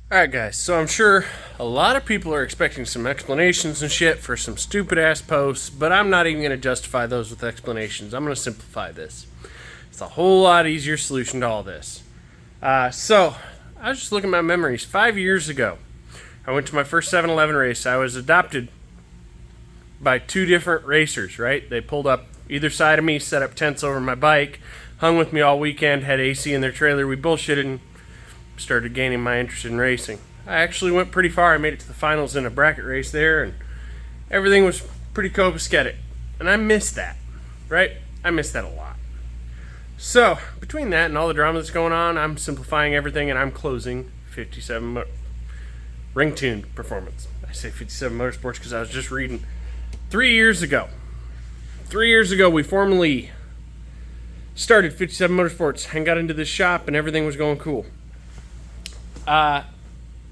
Alright, guys, so I'm sure a lot of people are expecting some explanations and shit for some stupid ass posts, but I'm not even going to justify those with explanations. I'm going to simplify this. It's a whole lot easier solution to all this. So, I was just looking at my memories. 5 years ago, I went to my first 7-Eleven race. I was adopted by two different racers, right? They pulled up either side of me, set up tents over my bike, hung with me all weekend, had AC in their trailer. We bullshitted and started gaining my interest in racing. I actually went pretty far. I made it to the finals in a bracket race there, and everything was pretty copacetic. And I missed that, right? I missed that a lot. So, between that and all the drama that's going on, I'm simplifying everything and I'm closing 57 ring-tuned performance. I say 57 Motorsports because I was just reading 3 years ago. 3 years ago, we formally started 57 Motorsports and got into this shop and everything was going cool.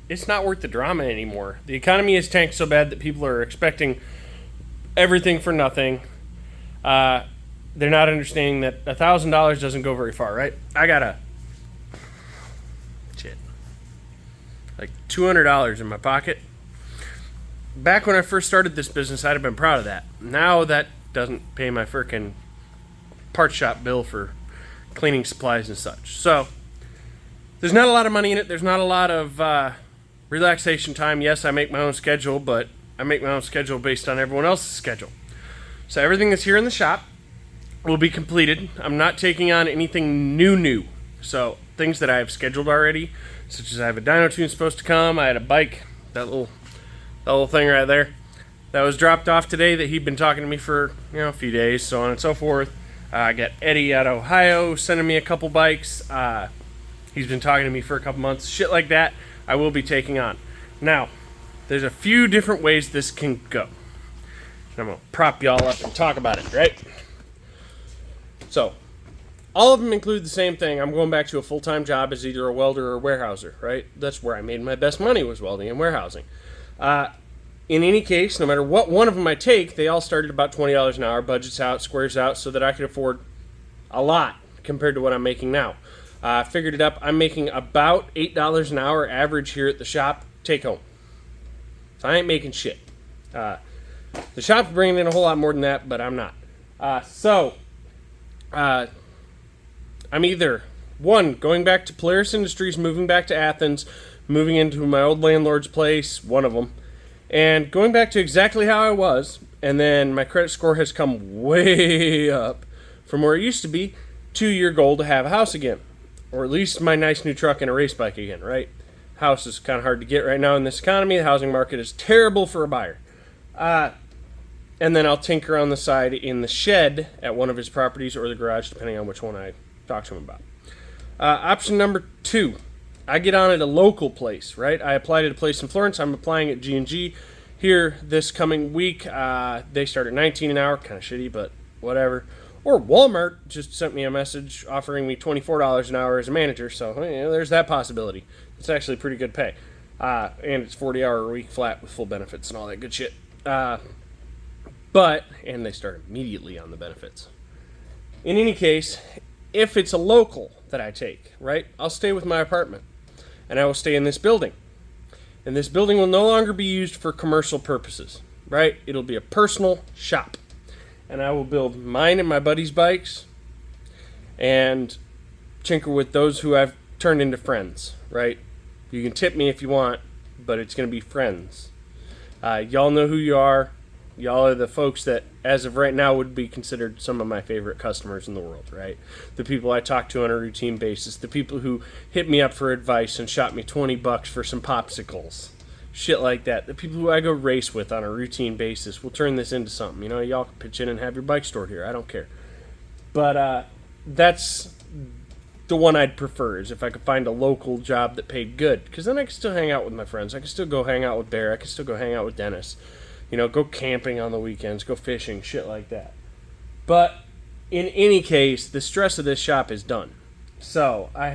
It's not worth the drama anymore. The economy has tanked so bad that people are expecting everything for nothing. They're not understanding that $1,000 doesn't go very far, right? I got like $200 in my pocket. Back when I first started this business, I'd have been proud of that. Now that doesn't pay my frickin' parts shop bill for cleaning supplies and such. So, there's not a lot of money in it. There's not a lot of relaxation time. Yes, I make my own schedule, but I make my own schedule based on everyone else's schedule. So everything that's here in the shop will be completed. I'm not taking on anything new. So things that I have scheduled already, such as I have a dyno tune supposed to come. I had a bike, that little thing right there, that was dropped off today that he'd been talking to me for a few days, so on and so forth. I got Eddie out of Ohio sending me a couple bikes. He's been talking to me for a couple months. Shit like that, I will be taking on. Now, there's a few different ways this can go. And I'm going to prop y'all up and talk about it, right? So, all of them include the same thing. I'm going back to a full-time job as either a welder or a warehouser, right? That's where I made my best money, was welding and warehousing. In any case, no matter what one of them I take, they all start at about $20 an hour. Budget's out, squares out, so that I could afford a lot compared to what I'm making now. Figured it up. I'm making about $8 an hour average here at the shop, take home. So I ain't making shit. The shop's bringing in a whole lot more than that, but I'm not. I'm either, one, going back to Polaris Industries, moving back to Athens, moving into my old landlord's place, one of them, and going back to exactly how I was, and then my credit score has come way up from where it used to be to your goal to have a house again. Or at least my nice new truck and a race bike again, right? House is kind of hard to get right now in this economy. The housing market is terrible for a buyer. And then I'll tinker on the side in the shed at one of his properties or the garage, depending on which one I talk to him about. Option number 2, I get on at a local place, right? I applied at a place in Florence. I'm applying at G&G here this coming week. They start at $19 an hour. Kind of shitty, but whatever. Or Walmart just sent me a message offering me $24 an hour as a manager, so there's that possibility. It's actually pretty good pay. And it's 40-hour a week flat with full benefits and all that good shit. And they start immediately on the benefits. In any case, if it's a local that I take, right, I'll stay with my apartment. And I will stay in this building. And this building will no longer be used for commercial purposes, right? It'll be a personal shop. And I will build mine and my buddies' bikes and tinker with those who I've turned into friends, right? You can tip me if you want, but it's going to be friends. Y'all know who you are. Y'all are the folks that, as of right now, would be considered some of my favorite customers in the world, right? The people I talk to on a routine basis. The people who hit me up for advice and shot me $20 for some popsicles. Shit like that. The people who I go race with on a routine basis will turn this into something. Y'all can pitch in and have your bike stored here. I don't care. But that's the one I'd prefer, is if I could find a local job that paid good. Because then I can still hang out with my friends. I can still go hang out with Bear. I can still go hang out with Dennis. Go camping on the weekends. Go fishing. Shit like that. But in any case, the stress of this shop is done. So right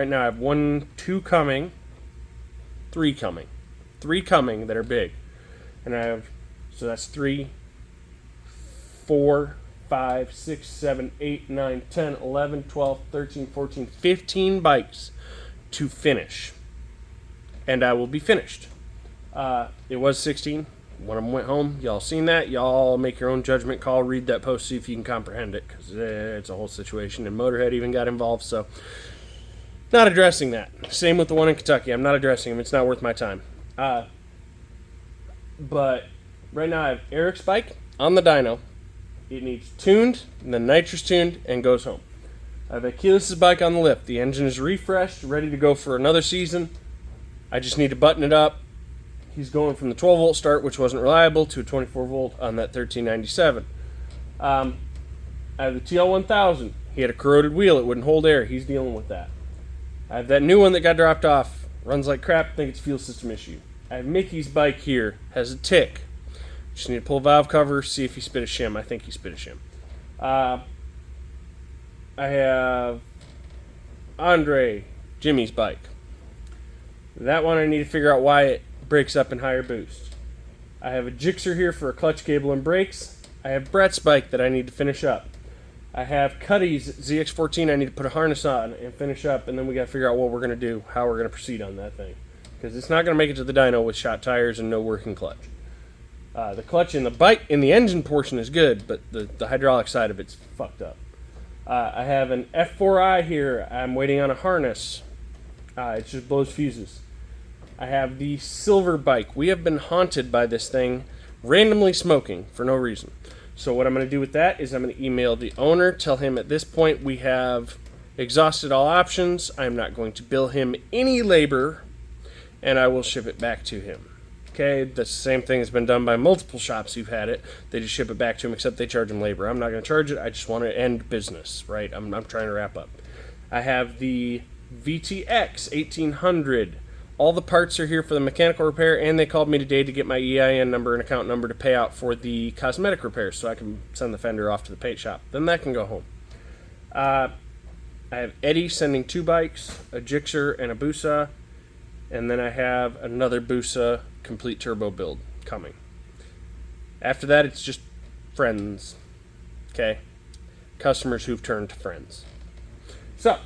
now I have 2 coming. 3 coming. 3 coming that are big. And so that's 3, 4, 5, 6, 7, 8, 9, 10, 11, 12, 13, 14, 15 bikes to finish. and I will be finished. It was 16. One of them went home. Y'all seen that? Y'all make your own judgment call. Read that post, see if you can comprehend it, because it's a whole situation, and Motorhead even got involved, so not addressing that. Same with the one in Kentucky. I'm not addressing him. It's not worth my time. But right now I have Eric's bike on the dyno. It needs tuned, and then nitrous tuned, and goes home. I have Achilles' bike on the lift. The engine is refreshed, ready to go for another season. I just need to button it up. He's going from the 12-volt start, which wasn't reliable, to a 24-volt on that 1397. I have the TL1000. He had a corroded wheel. It wouldn't hold air. He's dealing with that. I have that new one that got dropped off. Runs like crap. Think it's a fuel system issue. I have Mickey's bike here. Has a tick. Just need to pull valve cover, see if he spit a shim. I think he spit a shim. I have Andre, Jimmy's bike. That one I need to figure out why it breaks up in higher boost. I have a Gixxer here for a clutch cable and brakes. I have Brett's bike that I need to finish up. I have Cuddy's ZX14 I need to put a harness on and finish up, and then we got to figure out what we're going to do, how we're going to proceed on that thing. Because it's not going to make it to the dyno with shot tires and no working clutch. The clutch in the bike, in the engine portion is good, but the hydraulic side of it's fucked up. I have an F4i here. I'm waiting on a harness. It just blows fuses. I have the silver bike. We have been haunted by this thing randomly smoking for no reason. So what I'm going to do with that is I'm going to email the owner, tell him at this point we have exhausted all options. I'm not going to bill him any labor, and I will ship it back to him. Okay, the same thing has been done by multiple shops who've had it. They just ship it back to him, except they charge him labor. I'm not going to charge it. I just want to end business, right? I'm trying to wrap up. I have the VTX 1800. All the parts are here for the mechanical repair, and they called me today to get my EIN number and account number to pay out for the cosmetic repairs so I can send the fender off to the paint shop. Then that can go home. I have Eddie sending 2 bikes, a Gixxer and a Busa, and then I have another Busa complete turbo build coming. After that, it's just friends. Okay? Customers who've turned to friends. So,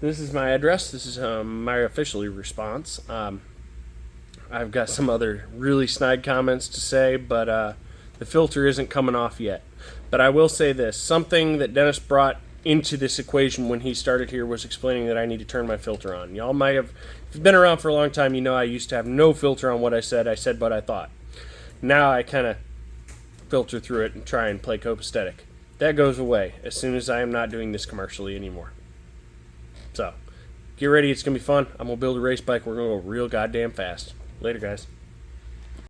this is my address. This is my official response. I've got some other really snide comments to say, but the filter isn't coming off yet. But I will say this. Something that Dennis brought into this equation when he started here was explaining that I need to turn my filter on. Y'all might have, if you've been around for a long time, you know I used to have no filter on what I said. I said what I thought. Now I kind of filter through it and try and play copacetic. That goes away as soon as I am not doing this commercially anymore. So, get ready. It's going to be fun. I'm going to build a race bike. We're going to go real goddamn fast. Later, guys.